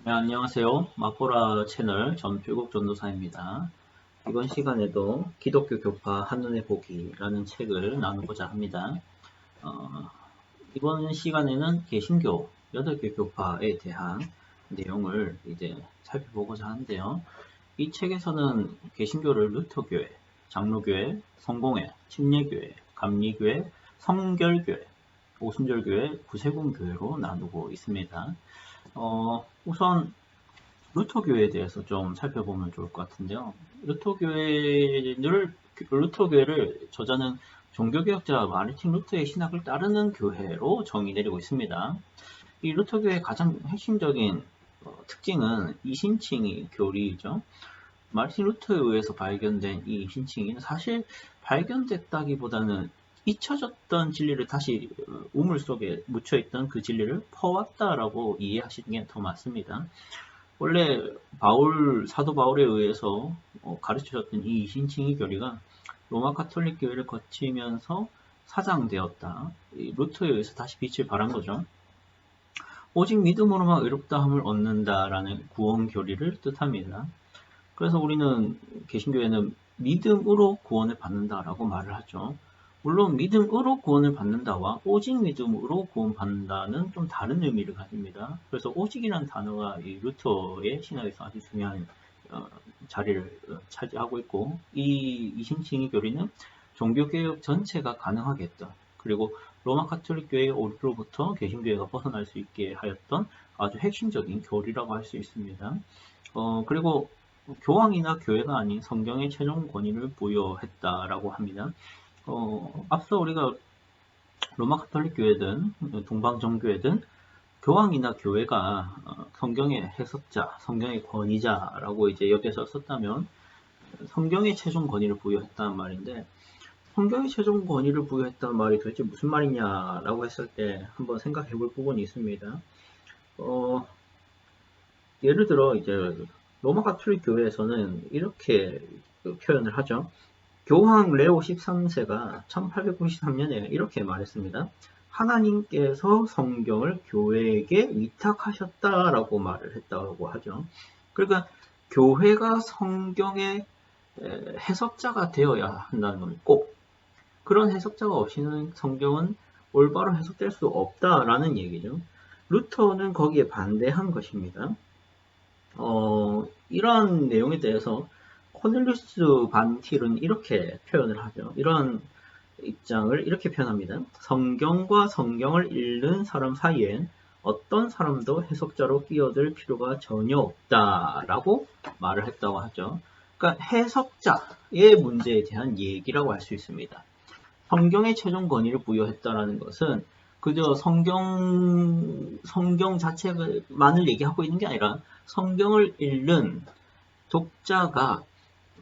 네, 안녕하세요. 마포라 채널 전필국 전도사입니다. 이번 시간에도 기독교 교파 한눈에 보기라는 책을 나누고자 합니다. 어, 이번 시간에는 개신교 8개 교파에 대한 내용을 이제 살펴보고자 하는데요. 이 책에서는 개신교를 루터교회, 장로교회, 성공회, 침례교회, 감리교회, 성결교회, 오순절교회, 구세군교회로 나누고 있습니다. 우선 루터교회에 대해서 좀 살펴보면 좋을 것 같은데요. 루터교회를 저자는 종교개혁자 마르틴 루터의 신학을 따르는 교회로 정의 내리고 있습니다. 이 루터교회의 가장 핵심적인 특징은 이신칭의 교리이죠. 마르틴 루터에 의해서 발견된 이 이신칭이 사실 발견됐다기보다는 잊혀졌던 진리를 다시 우물 속에 묻혀있던 그 진리를 퍼왔다라고 이해하시는 게 더 맞습니다. 원래 사도 바울에 의해서 가르쳐졌던 이 이신칭의 교리가 로마 카톨릭 교회를 거치면서 사장되었다. 루터에 의해서 다시 빛을 발한 거죠. 오직 믿음으로만 의롭다함을 얻는다라는 구원 교리를 뜻합니다. 그래서 우리는 개신교회는 믿음으로 구원을 받는다라고 말을 하죠. 물론 믿음으로 구원을 받는다와 오직 믿음으로 구원받는다는 좀 다른 의미를 가집니다. 그래서 오직이라는 단어가 이 루터의 신학에서 아주 중요한 자리를 차지하고 있고, 이 이신칭의 교리는 종교개혁 전체가 가능하겠다. 그리고 로마 카톨릭 교회의 오류로부터 개신교회가 벗어날 수 있게 하였던 아주 핵심적인 교리라고 할 수 있습니다. 그리고 교황이나 교회가 아닌 성경의 최종 권위를 부여했다라고 합니다. 앞서 우리가 로마 카톨릭 교회든 동방정교회든 교황이나 교회가 성경의 해석자, 성경의 권위자라고 이제 여겨서 썼다면 성경의 최종 권위를 부여했다는 말인데, 성경의 최종 권위를 부여했다는 말이 도대체 무슨 말이냐라고 했을 때 한번 생각해 볼 부분이 있습니다. 예를 들어 이제 로마 카톨릭 교회에서는 이렇게 표현을 하죠. 교황 레오 13세가 1893년에 이렇게 말했습니다. 하나님께서 성경을 교회에게 위탁하셨다라고 말을 했다고 하죠. 그러니까 교회가 성경의 해석자가 되어야 한다는 건 꼭 그런 해석자가 없이는 성경은 올바로 해석될 수 없다라는 얘기죠. 루터는 거기에 반대한 것입니다. 이런 내용에 대해서 코넬리우스 반 틸은 이렇게 표현을 하죠. 이런 입장을 이렇게 표현합니다. 성경과 성경을 읽는 사람 사이엔 어떤 사람도 해석자로 끼어들 필요가 전혀 없다라고 말을 했다고 하죠. 그러니까 해석자의 문제에 대한 얘기라고 할 수 있습니다. 성경의 최종 권위를 부여했다라는 것은 그저 성경 자체만을 얘기하고 있는 게 아니라 성경을 읽는 독자가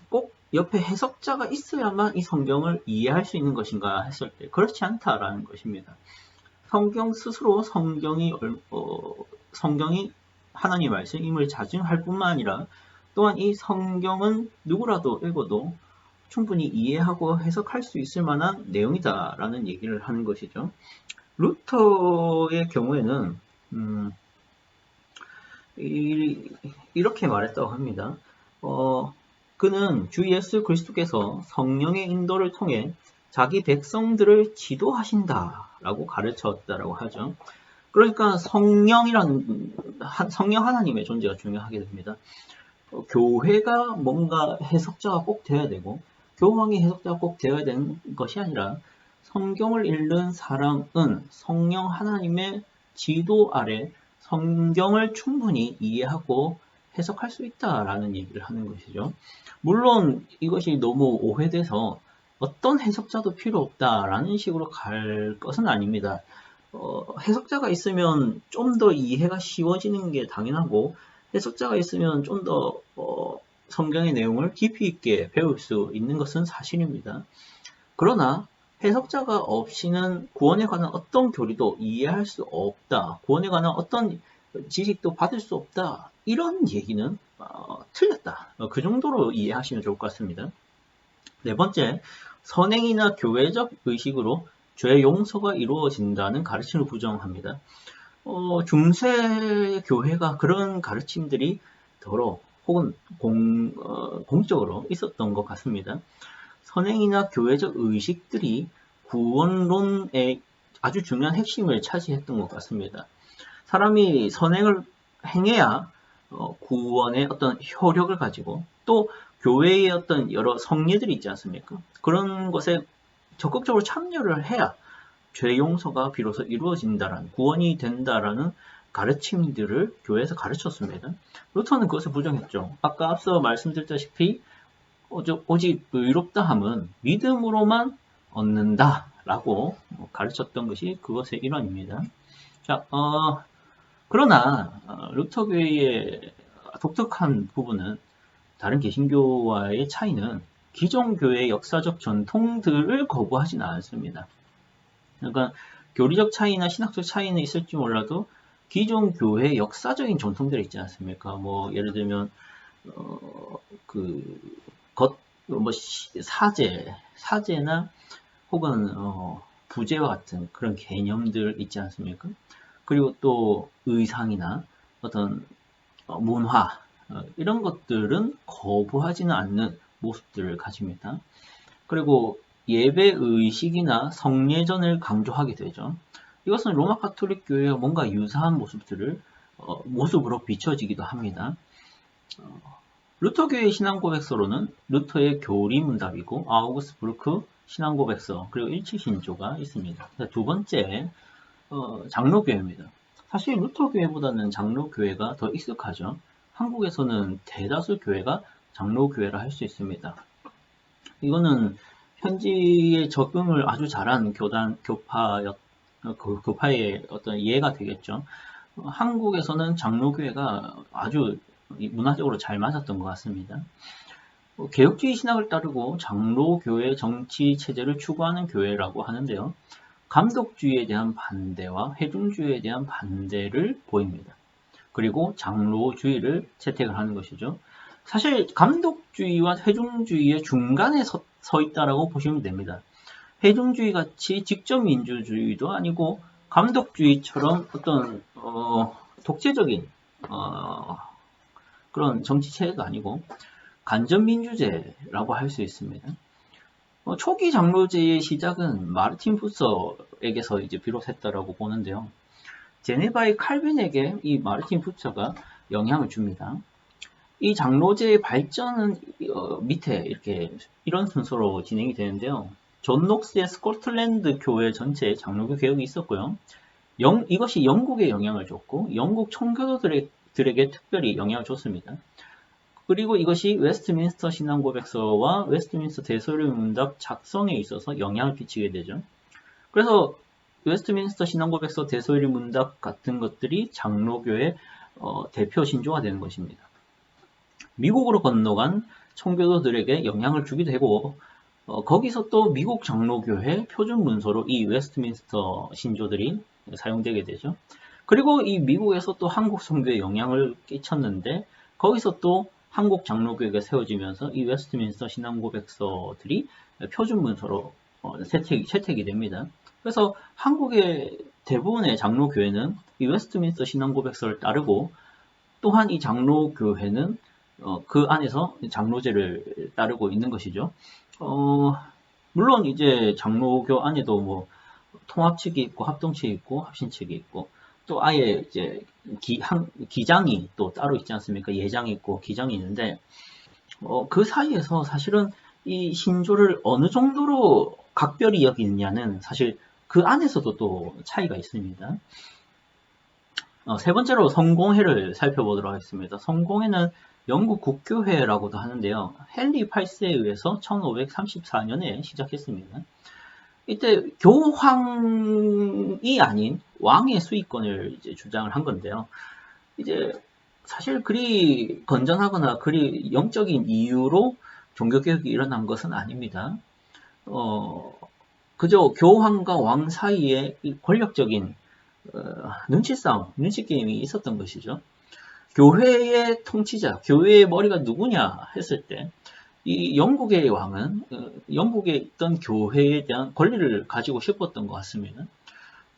꼭 옆에 해석자가 있어야만 이 성경을 이해할 수 있는 것인가 했을 때 그렇지 않다라는 것입니다. 성경 스스로 성경이 하나님의 말씀임을 자증할 뿐만 아니라 또한 이 성경은 누구라도 읽어도 충분히 이해하고 해석할 수 있을 만한 내용이다라는 얘기를 하는 것이죠. 루터의 경우에는 이렇게 말했다고 합니다. 그는 주 예수 그리스도께서 성령의 인도를 통해 자기 백성들을 지도하신다라고 가르쳤다라고 하죠. 그러니까 성령 하나님의 존재가 중요하게 됩니다. 교회가 뭔가 해석자가 꼭 돼야 되고 교황이 해석자가 꼭 되어야 되는 것이 아니라 성경을 읽는 사람은 성령 하나님의 지도 아래 성경을 충분히 이해하고 해석할 수 있다라는 얘기를 하는 것이죠. 물론 이것이 너무 오해돼서 어떤 해석자도 필요 없다라는 식으로 갈 것은 아닙니다. 해석자가 있으면 좀 더 이해가 쉬워지는 게 당연하고 해석자가 있으면 좀 더 성경의 내용을 깊이 있게 배울 수 있는 것은 사실입니다. 그러나 해석자가 없이는 구원에 관한 어떤 교리도 이해할 수 없다. 구원에 관한 어떤 지식도 받을 수 없다. 이런 얘기는 틀렸다. 그 정도로 이해하시면 좋을 것 같습니다. 네 번째, 선행이나 교회적 의식으로 죄 용서가 이루어진다는 가르침을 부정합니다. 중세 교회가 그런 가르침들이 더러 혹은 공적으로 있었던 것 같습니다. 선행이나 교회적 의식들이 구원론의 아주 중요한 핵심을 차지했던 것 같습니다. 사람이 선행을 행해야 구원의 어떤 효력을 가지고 또 교회의 어떤 여러 성례들이 있지 않습니까? 그런 것에 적극적으로 참여를 해야 죄 용서가 비로소 이루어진다라는 구원이 된다라는 가르침들을 교회에서 가르쳤습니다. 루터는 그것을 부정했죠. 아까 앞서 말씀드렸다시피 오직 의롭다함은 믿음으로만 얻는다라고 가르쳤던 것이 그것의 일환입니다. 자, 그러나 루터교회의 독특한 부분은 다른 개신교와의 차이는 기존 교회의 역사적 전통들을 거부하지는 않습니다. 그러니까 교리적 차이나 신학적 차이는 있을지 몰라도 기존 교회의 역사적인 전통들이 있지 않습니까? 뭐 예를 들면 사제나 혹은 부제와 같은 그런 개념들 있지 않습니까? 그리고 또 의상이나 어떤 문화 이런 것들은 거부하지는 않는 모습들을 가집니다. 그리고 예배 의식이나 성례전을 강조하게 되죠. 이것은 로마 가톨릭 교회와 뭔가 유사한 모습으로 비춰지기도 합니다. 루터교의 신앙고백서로는 루터의 교리문답이고 아우구스부르크 신앙고백서 그리고 일치신조가 있습니다. 두 번째 장로교회입니다. 사실 루터교회보다는 장로교회가 더 익숙하죠. 한국에서는 대다수 교회가 장로교회라 할 수 있습니다. 이거는 현지에 적응을 아주 잘한 교파의 어떤 예가 되겠죠. 한국에서는 장로교회가 아주 문화적으로 잘 맞았던 것 같습니다. 개혁주의 신학을 따르고 장로교회 정치 체제를 추구하는 교회라고 하는데요. 감독주의에 대한 반대와 회중주의에 대한 반대를 보입니다. 그리고 장로주의를 채택을 하는 것이죠. 사실 감독주의와 회중주의의 중간에 서 있다라고 보시면 됩니다. 회중주의 같이 직접 민주주의도 아니고 감독주의처럼 어떤 독재적인 그런 정치체도 아니고 간접민주제라고 할 수 있습니다. 초기 장로제의 시작은 마르틴 부서에게서 이제 비롯했다라고 보는데요. 제네바의 칼빈에게 이 마르틴 부처가 영향을 줍니다. 이 장로제의 발전은 밑에 이런 순서로 진행이 되는데요. 존 녹스의 스코틀랜드 교회 전체에 장로교 개혁이 있었고요. 이것이 영국에 영향을 줬고 영국 청교도들에게 특별히 영향을 줬습니다. 그리고 이것이 웨스트민스터 신앙고백서와 웨스트민스터 대소리문답 작성에 있어서 영향을 끼치게 되죠. 그래서 웨스트민스터 신앙고백서 대소리문답 같은 것들이 장로교의 대표 신조가 되는 것입니다. 미국으로 건너간 청교도들에게 영향을 주기도 하고 거기서 또 미국 장로교회 표준 문서로 이 웨스트민스터 신조들이 사용되게 되죠. 그리고 이 미국에서 또 한국 선교에 영향을 끼쳤는데 거기서 또 한국 장로교회가 세워지면서 이 웨스트민스터 신앙고백서들이 표준 문서로 채택이 됩니다. 그래서 한국의 대부분의 장로교회는 이 웨스트민스터 신앙고백서를 따르고 또한 이 장로교회는 그 안에서 장로제를 따르고 있는 것이죠. 물론 이제 장로교 안에도 뭐 통합측이 있고 합동측이 있고 합신측이 있고 또 아예 이제 기장이 또 따로 있지 않습니까? 예장이 있고 기장이 있는데 그 사이에서 사실은 이 신조를 어느 정도로 각별히 여기느냐는 사실 그 안에서도 또 차이가 있습니다. 세 번째로 성공회를 살펴보도록 하겠습니다. 성공회는 영국 국교회라고도 하는데요. 헨리 8세에 의해서 1534년에 시작했습니다. 이때 교황이 아닌 왕의 수익권을 이제 주장을 한 건데요. 이제 사실 그리 건전하거나 그리 영적인 이유로 종교개혁이 일어난 것은 아닙니다. 그저 교황과 왕 사이에 권력적인 눈치싸움, 눈치게임이 있었던 것이죠. 교회의 통치자, 교회의 머리가 누구냐 했을 때 이 영국의 왕은 영국에 있던 교회에 대한 권리를 가지고 싶었던 것 같습니다.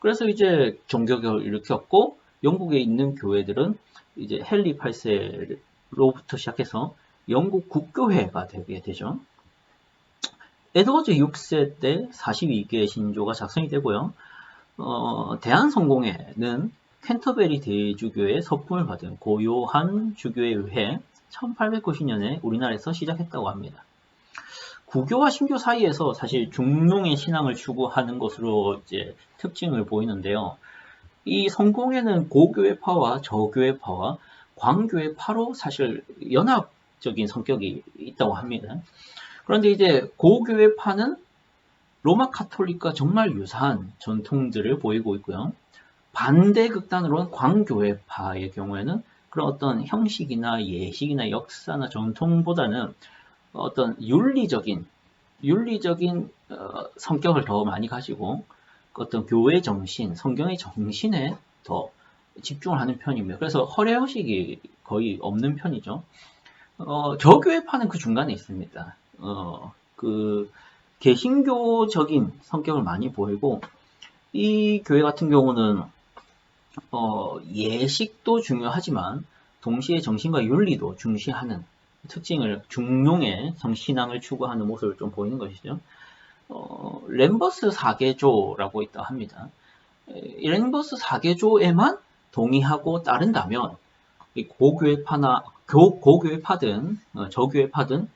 그래서 이제 종교개혁을 일으켰고, 영국에 있는 교회들은 이제 헨리 8세로부터 시작해서 영국 국교회가 되게 되죠. 에드워즈 6세 때 42개의 신조가 작성이 되고요. 대한성공회는 캔터베리 대주교의 서품을 받은 고요한 주교에 의해 1890년에 우리나라에서 시작했다고 합니다. 구교와 신교 사이에서 사실 중농의 신앙을 추구하는 것으로 이제 특징을 보이는데요. 이 성공회는 고교회파와 저교회파와 광교회파로 사실 연합적인 성격이 있다고 합니다. 그런데 이제 고교회파는 로마 카톨릭과 정말 유사한 전통들을 보이고 있고요. 반대 극단으로는 광교회파의 경우에는 그런 어떤 형식이나 예식이나 역사나 전통보다는 어떤 윤리적인 성격을 더 많이 가지고 어떤 교회 정신, 성경의 정신에 더 집중을 하는 편입니다. 그래서 허례허식이 거의 없는 편이죠. 저교회파는 그 중간에 있습니다. 그 개신교적인 성격을 많이 보이고, 이 교회 같은 경우는 예식도 중요하지만 동시에 정신과 윤리도 중시하는 특징을, 중용의 신앙을 추구하는 모습을 좀 보이는 것이죠. 램버스 4개조라고 있다 합니다. 이 램버스 4개조에만 동의하고 따른다면 고교회파든 저교회파든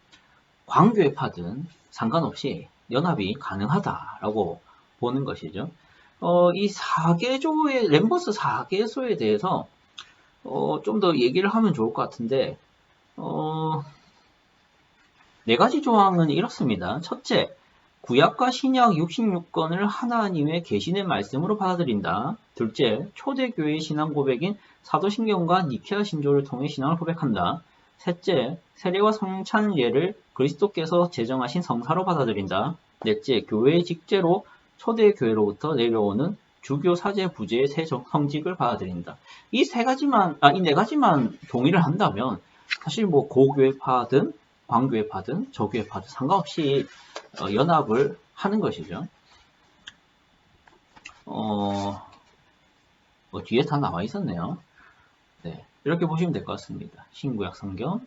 광교회파든 상관없이 연합이 가능하다라고 보는 것이죠. 이 4개조의 램버스 4개조에 대해서 좀 더 얘기를 하면 좋을 것 같은데, 4가지 조항은 이렇습니다. 첫째, 구약과 신약 66권을 하나님의 계신의 말씀으로 받아들인다. 둘째, 초대교회의 신앙 고백인 사도신경과 니케아 신조를 통해 신앙을 고백한다. 셋째, 세례와 성찬 예를 그리스도께서 제정하신 성사로 받아들인다. 넷째, 교회의 직제로 초대교회로부터 내려오는 주교 사제 부제의 새 성직을 받아들인다. 이 네 가지만 동의를 한다면 사실 뭐 고교회파든 광교회파든 저교회파든 상관없이 연합을 하는 것이죠. 뒤에 다 나와 있었네요. 네, 이렇게 보시면 될 것 같습니다. 신구약 성경,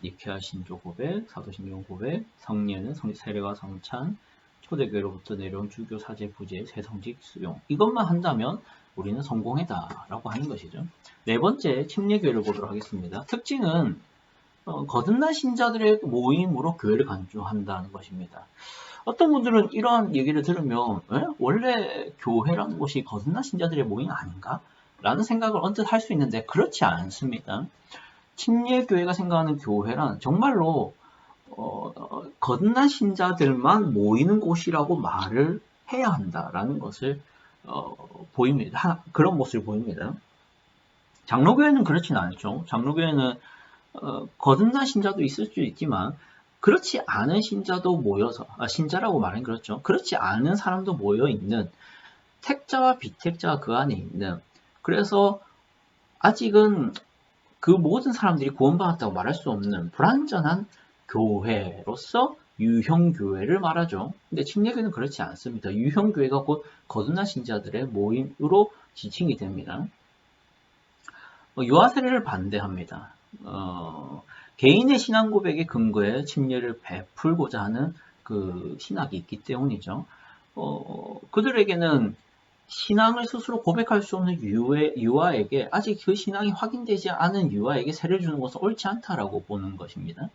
니케아 신조 고백, 사도신경 고백, 성례는 세례와 성찬, 초대교회로부터 내려온 주교 사제 부제 새성직 수용. 이것만 한다면 우리는 성공했다라고 하는 것이죠. 네 번째, 침례교회를 보도록 하겠습니다. 특징은 거듭난 신자들의 모임으로 교회를 간주한다는 것입니다. 어떤 분들은 이러한 얘기를 들으면 원래 교회라는 곳이 거듭난 신자들의 모임 아닌가? 라는 생각을 언뜻 할 수 있는데 그렇지 않습니다. 침례교회가 생각하는 교회란 정말로 거듭난 신자들만 모이는 곳이라고 말을 해야 한다라는 것을 보입니다. 그런 모습을 보입니다. 장로교회는 그렇지는 않죠. 장로교회는 거듭난 신자도 있을 수 있지만 그렇지 않은 신자도 모여서, 신자라고 말하는 그렇죠. 그렇지 않은 사람도 모여 있는 택자와 비택자가 그 안에 있는, 그래서 아직은 그 모든 사람들이 구원받았다고 말할 수 없는 불완전한 교회로서 유형교회를 말하죠. 근데 침례교회는 그렇지 않습니다. 유형교회가 곧 거듭난 신자들의 모임으로 지칭이 됩니다. 유아 세례를 반대합니다. 개인의 신앙 고백의 근거에 침례를 베풀고자 하는 그 신학이 있기 때문이죠. 그들에게는 신앙을 스스로 고백할 수 없는 유아에게, 아직 그 신앙이 확인되지 않은 유아에게 세례를 주는 것은 옳지 않다라고 보는 것입니다.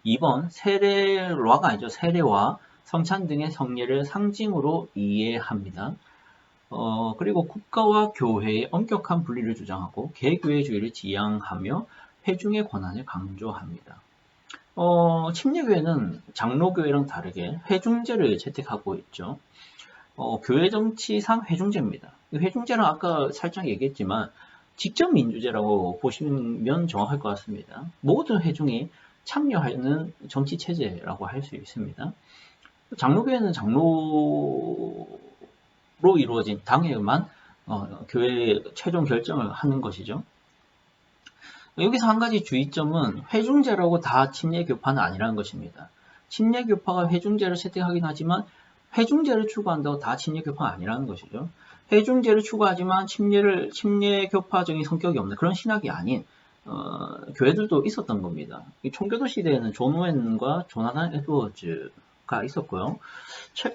2번, 세례와가 아니죠. 세례와 성찬 등의 성례를 상징으로 이해합니다. 그리고 국가와 교회의 엄격한 분리를 주장하고 개교회주의를 지향하며 회중의 권한을 강조합니다. 침례교회는 장로교회랑 다르게 회중제를 채택하고 있죠. 교회 정치상 회중제입니다. 회중제는 아까 살짝 얘기했지만 직접 민주제라고 보시면 정확할 것 같습니다. 모든 회중이 참여하는 정치 체제라고 할 수 있습니다. 장로교회는 장로로 이루어진 당회만 교회의 최종 결정을 하는 것이죠. 여기서 한 가지 주의점은 회중제라고 다 침례교파는 아니라는 것입니다. 침례교파가 회중제를 채택하긴 하지만 회중제를 추구한다고 다 침례교파가 아니라는 것이죠. 회중제를 추구하지만 침례 교파적인 성격이 없는 그런 신학이 아닌 교회들도 있었던 겁니다. 이 총교도 시대에는 존 오웬과 조나단 에드워즈가 있었고요.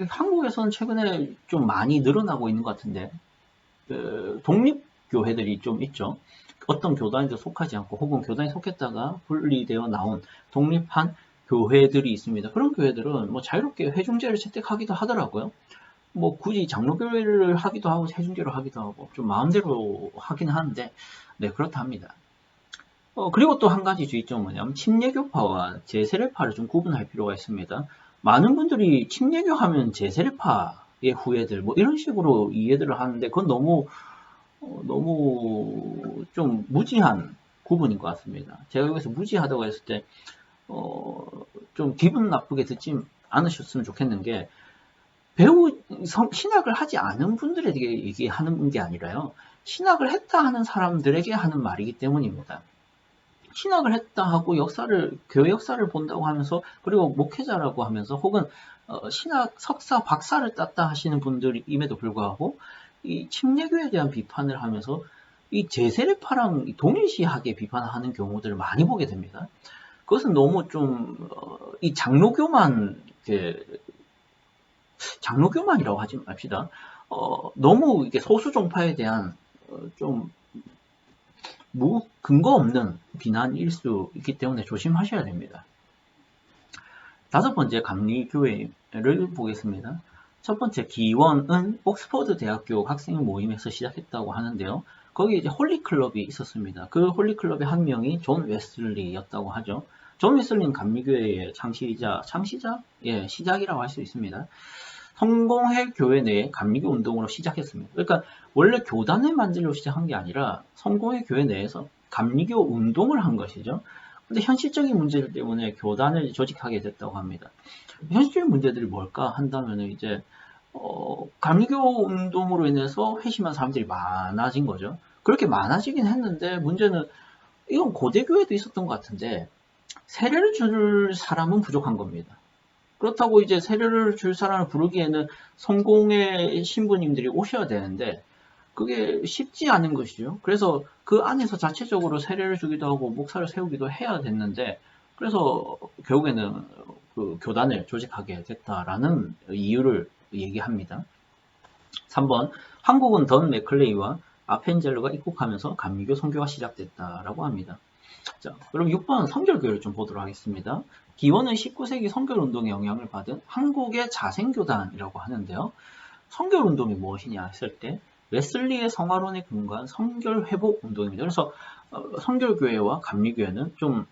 한국에서는 최근에 좀 많이 늘어나고 있는 것 같은데 독립교회들이 좀 있죠. 어떤 교단에도 속하지 않고 혹은 교단에 속했다가 분리되어 나온 독립한 교회들이 있습니다. 그런 교회들은 뭐 자유롭게 회중제를 채택하기도 하더라고요. 뭐 굳이 장로교회를 하기도 하고 회중제를 하기도 하고 좀 마음대로 하긴 하는데 네 그렇다 합니다. 그리고 또 한 가지 주의점은 뭐냐면 침례교파와 제세례파를 좀 구분할 필요가 있습니다. 많은 분들이 침례교 하면 제세례파의 후예들 뭐 이런 식으로 이해들을 하는데 그건 너무 좀 무지한 구분인 것 같습니다. 제가 여기서 무지하다고 했을 때 좀 기분 나쁘게 듣지 않으셨으면 좋겠는 게 신학을 하지 않은 분들에게 얘기하는 게 아니라요. 신학을 했다 하는 사람들에게 하는 말이기 때문입니다. 신학을 했다 하고 교회 역사를 본다고 하면서 그리고 목회자라고 하면서 혹은 신학 석사 박사를 땄다 하시는 분들임에도 불구하고 이 침례교에 대한 비판을 하면서 이 제세례파랑 동일시하게 비판하는 경우들을 많이 보게 됩니다. 그것은 너무 좀 이 장로교만이라고 하지 맙시다. 너무 이게 소수 종파에 대한 좀 근거 없는 비난일 수 있기 때문에 조심하셔야 됩니다. 5번째 감리교회를 보겠습니다. 첫 번째 기원은 옥스퍼드 대학교 학생 모임에서 시작했다고 하는데요. 거기 이제 홀리클럽이 있었습니다. 그 홀리클럽의 한 명이 존 웨슬리였다고 하죠. 존 웨슬리는 감리교회의 시작이라고 할 수 있습니다. 성공회 교회 내에 감리교 운동으로 시작했습니다. 그러니까 원래 교단을 만들려고 시작한 게 아니라 성공회 교회 내에서 감리교 운동을 한 것이죠. 근데 현실적인 문제들 때문에 교단을 조직하게 됐다고 합니다. 현실적인 문제들이 뭘까 한다면 이제 감리교 운동으로 인해서 회심한 사람들이 많아진 거죠. 그렇게 많아지긴 했는데 문제는 이건 고대교회도 있었던 것 같은데 세례를 줄 사람은 부족한 겁니다. 그렇다고 이제 세례를 줄 사람을 부르기에는 성공의 신부님들이 오셔야 되는데 그게 쉽지 않은 것이죠. 그래서 그 안에서 자체적으로 세례를 주기도 하고 목사를 세우기도 해야 됐는데 그래서 결국에는 그 교단을 조직하게 됐다라는 이유를 얘기합니다. 3번 한국은 던 맥클레이와 아펜젤러가 입국하면서 감리교 선교가 시작됐다라고 합니다. 자, 그럼 6번 성결교회를 좀 보도록 하겠습니다. 기원은 19세기 성결운동의 영향을 받은 한국의 자생교단이라고 하는데요. 성결운동이 무엇이냐 했을 때 웨슬리의 성화론에 근거한 성결회복운동입니다. 그래서 성결교회와 감리교회는 좀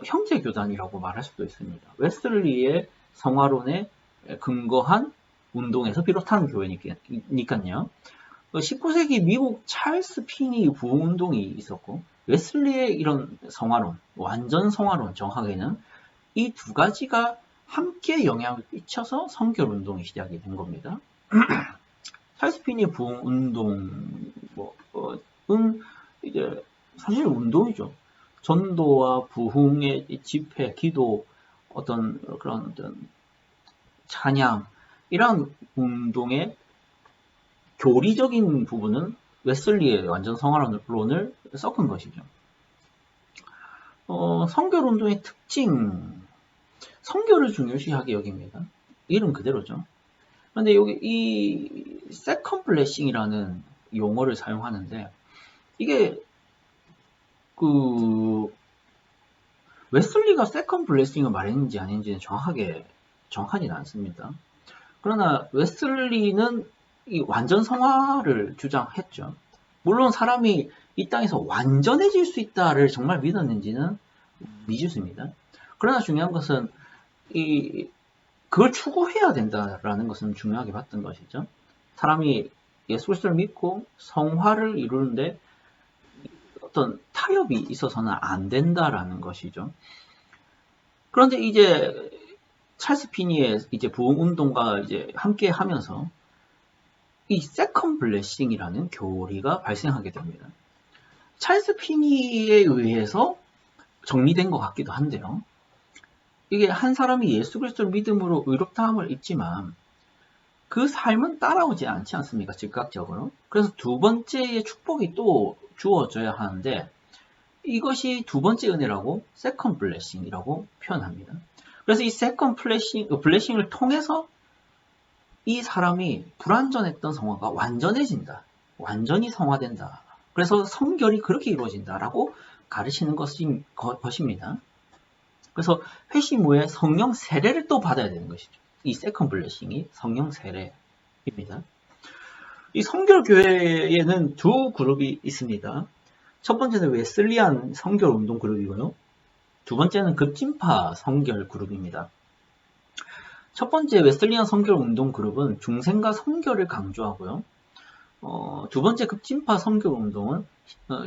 형제교단이라고 말할 수도 있습니다. 웨슬리의 성화론에 근거한 운동에서 비롯한 교회니까요. 19세기 미국 찰스 피니 부흥운동이 있었고 웨슬리의 이런 성화론, 완전 성화론 정확하게는 이 두 가지가 함께 영향을 끼쳐서 성결운동이 시작이 된 겁니다. 찰스 피니 부흥운동은 이제 사실 운동이죠. 전도와 부흥의 집회, 기도, 그런 어떤 찬양 이런 운동의 교리적인 부분은 웨슬리의 완전 성화론을 섞은 것이죠. 성결운동의 특징, 성결을 중요시하게 여깁니다. 이름 그대로죠. 그런데 여기 이 세컨 블레싱이라는 용어를 사용하는데 이게 웨슬리가 세컨 블레싱을 말했는지 아닌지는 정확하지는 않습니다. 그러나 웨슬리는 이 완전 성화를 주장했죠. 물론 사람이 이 땅에서 완전해질 수 있다를 정말 믿었는지는 미지수입니다. 그러나 중요한 것은 그걸 추구해야 된다라는 것은 중요하게 봤던 것이죠. 사람이 예수 그리스도를 믿고 성화를 이루는데 어떤 타협이 있어서는 안 된다라는 것이죠. 그런데 이제 찰스 피니의 이제 부흥 운동과 이제 함께 하면서 이 세컨 블레싱이라는 교리가 발생하게 됩니다. 찰스 피니에 의해서 정리된 것 같기도 한데요. 이게 한 사람이 예수 그리스도를 믿음으로 의롭다함을 입지만 그 삶은 따라오지 않지 않습니까? 즉각적으로. 그래서 두 번째의 축복이 또 주어져야 하는데 이것이 두 번째 은혜라고 세컨 블레싱이라고 표현합니다. 그래서 이 세컨 블레싱을 통해서 이 사람이 불완전했던 성화가 완전해진다. 완전히 성화된다. 그래서 성결이 그렇게 이루어진다라고 가르치는 것입니다. 그래서 회심 후에 성령 세례를 또 받아야 되는 것이죠. 이 세컨 블레싱이 성령 세례입니다. 이 성결교회에는 두 그룹이 있습니다. 첫 번째는 웨슬리안 성결 운동 그룹이고요. 두 번째는 급진파 성결 그룹입니다. 첫 번째 웨슬리안 성결 운동 그룹은 중생과 성결을 강조하고요. 두 번째 급진파 성결 운동은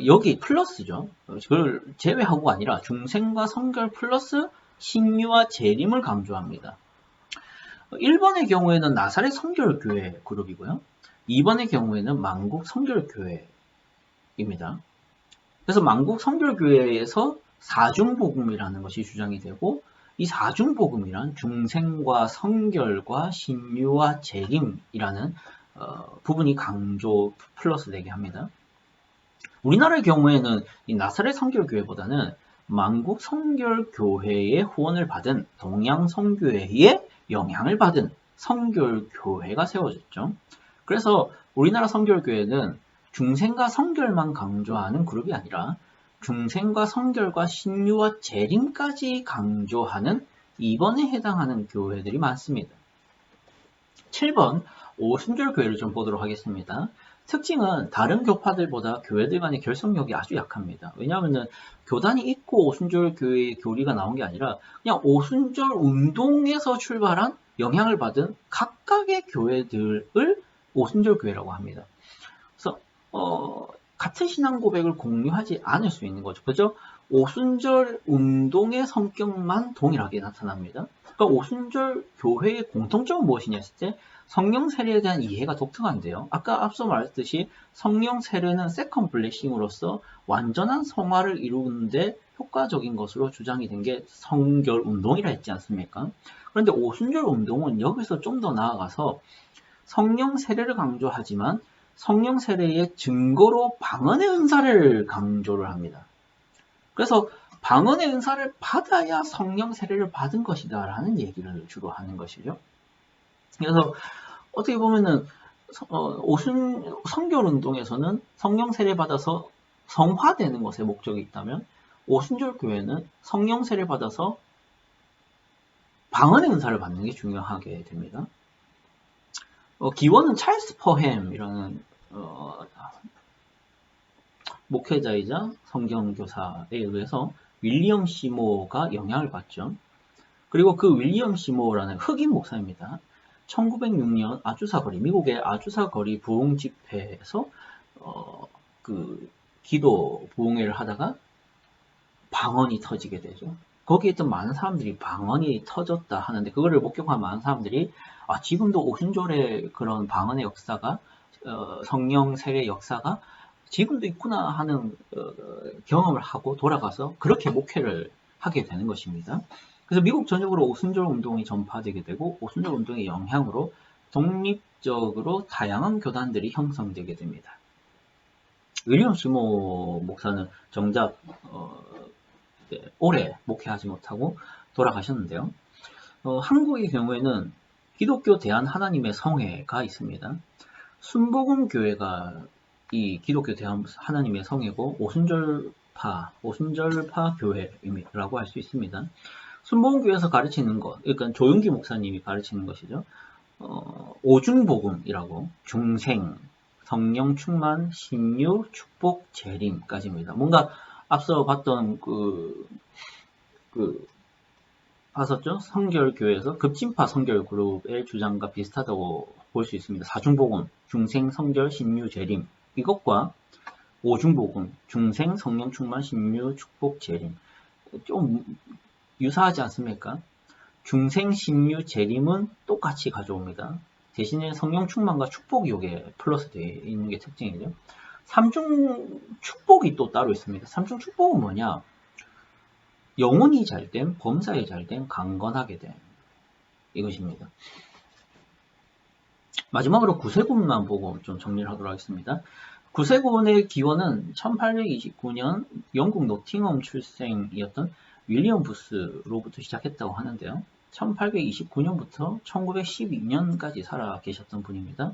여기 플러스죠. 그걸 제외하고가 아니라 중생과 성결 플러스 신유와 재림을 강조합니다. 1번의 경우에는 나사렛 성결교회 그룹이고요. 2번의 경우에는 만국 성결교회입니다. 그래서 만국 성결교회에서 사중복음이라는 것이 주장이 되고 이 사중복음이란 중생과 성결과 신유와 재림이라는 부분이 강조 플러스 되게 합니다. 우리나라의 경우에는 이 나사렛 성결교회보다는 만국 성결교회의 후원을 받은 동양성교회의 영향을 받은 성결교회가 세워졌죠. 그래서 우리나라 성결교회는 중생과 성결만 강조하는 그룹이 아니라 중생과 성결과 신유와 재림까지 강조하는 2번에 해당하는 교회들이 많습니다. 7번 오순절교회를 좀 보도록 하겠습니다. 특징은 다른 교파들보다 교회들 간의 결속력이 아주 약합니다. 왜냐하면 교단이 있고 오순절교회의 교리가 나온 게 아니라 그냥 오순절 운동에서 출발한 영향을 받은 각각의 교회들을 오순절교회라고 합니다. 그래서 같은 신앙 고백을 공유하지 않을 수 있는 거죠. 그죠? 오순절 운동의 성격만 동일하게 나타납니다. 그러니까 오순절 교회의 공통점은 무엇이냐 했을 때 성령 세례에 대한 이해가 독특한데요. 아까 앞서 말했듯이 성령 세례는 세컨 블레싱으로서 완전한 성화를 이루는데 효과적인 것으로 주장이 된 게 성결 운동이라 했지 않습니까? 그런데 오순절 운동은 여기서 좀 더 나아가서 성령 세례를 강조하지만 성령 세례의 증거로 방언의 은사를 강조를 합니다. 그래서 방언의 은사를 받아야 성령 세례를 받은 것이다 라는 얘기를 주로 하는 것이죠. 그래서 어떻게 보면은 성결 운동에서는 성령 세례 받아서 성화되는 것에 목적이 있다면 오순절 교회는 성령 세례 받아서 방언의 은사를 받는 게 중요하게 됩니다. 기원은 찰스 퍼햄이라는 목회자이자 성경교사에 의해서 윌리엄 시모가 영향을 받죠. 그리고 그 윌리엄 시모라는 흑인 목사입니다. 1906년 아주사거리, 미국의 아주사거리 부흥 집회에서 그 기도 부흥회를 하다가 방언이 터지게 되죠. 거기에 있던 많은 사람들이 방언이 터졌다 하는데 그거를 목격한 많은 사람들이 지금도 오순절의 그런 방언의 역사가 성령 세례 역사가 지금도 있구나 하는 경험을 하고 돌아가서 그렇게 목회를 하게 되는 것입니다. 그래서 미국 전역으로 오순절 운동이 전파되게 되고 오순절 운동의 영향으로 독립적으로 다양한 교단들이 형성되게 됩니다. 윌리엄 시모 목사는 정작 오래 목회하지 못하고 돌아가셨는데요. 한국의 경우에는 기독교 대한 하나님의 성회가 있습니다. 순복음교회가 이 기독교 대한 하나님의 성회고 오순절파 교회라고 할 수 있습니다. 순복음교회에서 가르치는 것, 그러니까 조윤기 목사님이 가르치는 것이죠. 오중복음이라고 중생, 성령 충만, 신유, 축복, 재림까지입니다. 뭔가 앞서 봤던 봤었죠? 성결교회에서 급진파 성결 그룹의 주장과 비슷하다고 볼 수 있습니다. 사중복음, 중생, 성결, 신유, 재림 이것과 오중복음, 중생, 성령 충만, 신유, 축복, 재림 좀 유사하지 않습니까? 중생, 신유, 재림은 똑같이 가져옵니다. 대신에 성령 충만과 축복이 여기에 플러스 되어 있는 게 특징이죠. 삼중 축복이 또 따로 있습니다. 삼중 축복은 뭐냐? 영혼이 잘됨, 범사에 잘됨, 강건하게 됨 이것입니다. 마지막으로 구세군만 보고 좀 정리를 하도록 하겠습니다. 구세군의 기원은 1829년 영국 노팅엄 출생이었던 윌리엄 부스로부터 시작했다고 하는데요. 1829년부터 1912년까지 살아 계셨던 분입니다.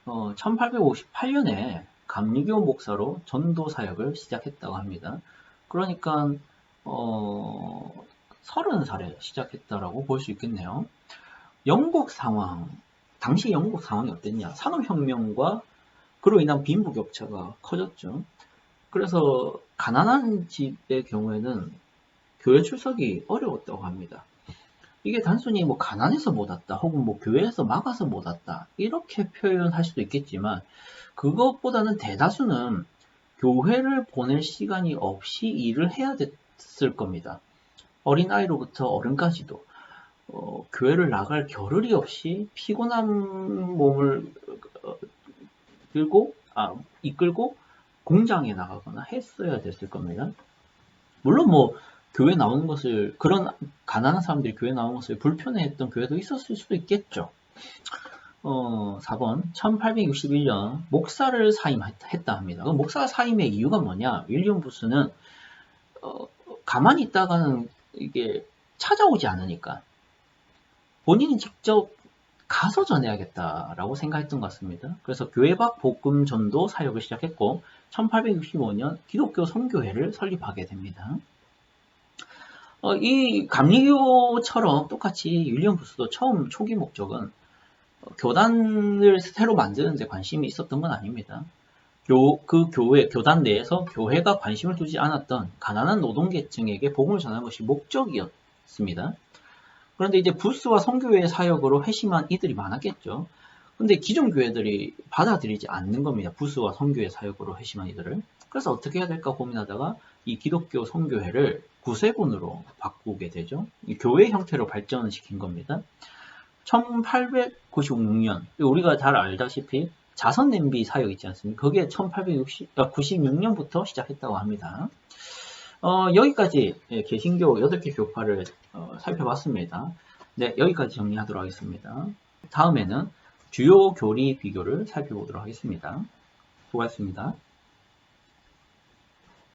1858년에 감리교 목사로 전도 사역을 시작했다고 합니다. 그러니까 30살에 시작했다라고 볼 수 있겠네요. 영국 상황, 당시 영국 상황이 어땠냐? 산업혁명과 그로 인한 빈부격차가 커졌죠. 그래서 가난한 집의 경우에는 교회 출석이 어려웠다고 합니다. 이게 단순히 뭐 가난해서 못 왔다 혹은 뭐 교회에서 막아서 못 왔다 이렇게 표현할 수도 있겠지만 그것보다는 대다수는 교회를 보낼 시간이 없이 일을 해야 됐을 겁니다. 어린아이로부터 어른까지도 교회를 나갈 겨를이 없이 피곤한 몸을 이끌고 공장에 나가거나 했어야 됐을 겁니다. 물론 뭐 교회 나오는 것을 그런 가난한 사람들이 교회 나오는 것을 불편해했던 교회도 있었을 수도 있겠죠. 4번 1861년 목사를 사임했다 합니다. 목사 사임의 이유가 뭐냐? 윌리엄 부스는 가만히 있다가는 이게 찾아오지 않으니까 본인이 직접 가서 전해야겠다라고 생각했던 것 같습니다. 그래서 교회 밖 복음 전도 사역을 시작했고 1865년 기독교 선교회를 설립하게 됩니다. 이 감리교처럼 똑같이 윌리엄 부스도 처음 초기 목적은 교단을 새로 만드는 데 관심이 있었던 건 아닙니다. 교단 내에서 교회가 관심을 두지 않았던 가난한 노동계층에게 복음을 전하는 것이 목적이었습니다. 그런데 이제 부스와 선교회의 사역으로 회심한 이들이 많았겠죠. 근데 기존 교회들이 받아들이지 않는 겁니다. 부스와 선교회 사역으로 회심한 이들을. 그래서 어떻게 해야 될까 고민하다가 이 기독교 선교회를 구세군으로 바꾸게 되죠. 이 교회 형태로 발전시킨 겁니다. 1896년 우리가 잘 알다시피 자선 냄비 사역 있지 않습니까? 그게 1896년부터 시작했다고 합니다. 여기까지 개신교 8개 교파를 살펴봤습니다. 네, 여기까지 정리하도록 하겠습니다. 다음에는 주요 교리 비교를 살펴보도록 하겠습니다. 수고하셨습니다.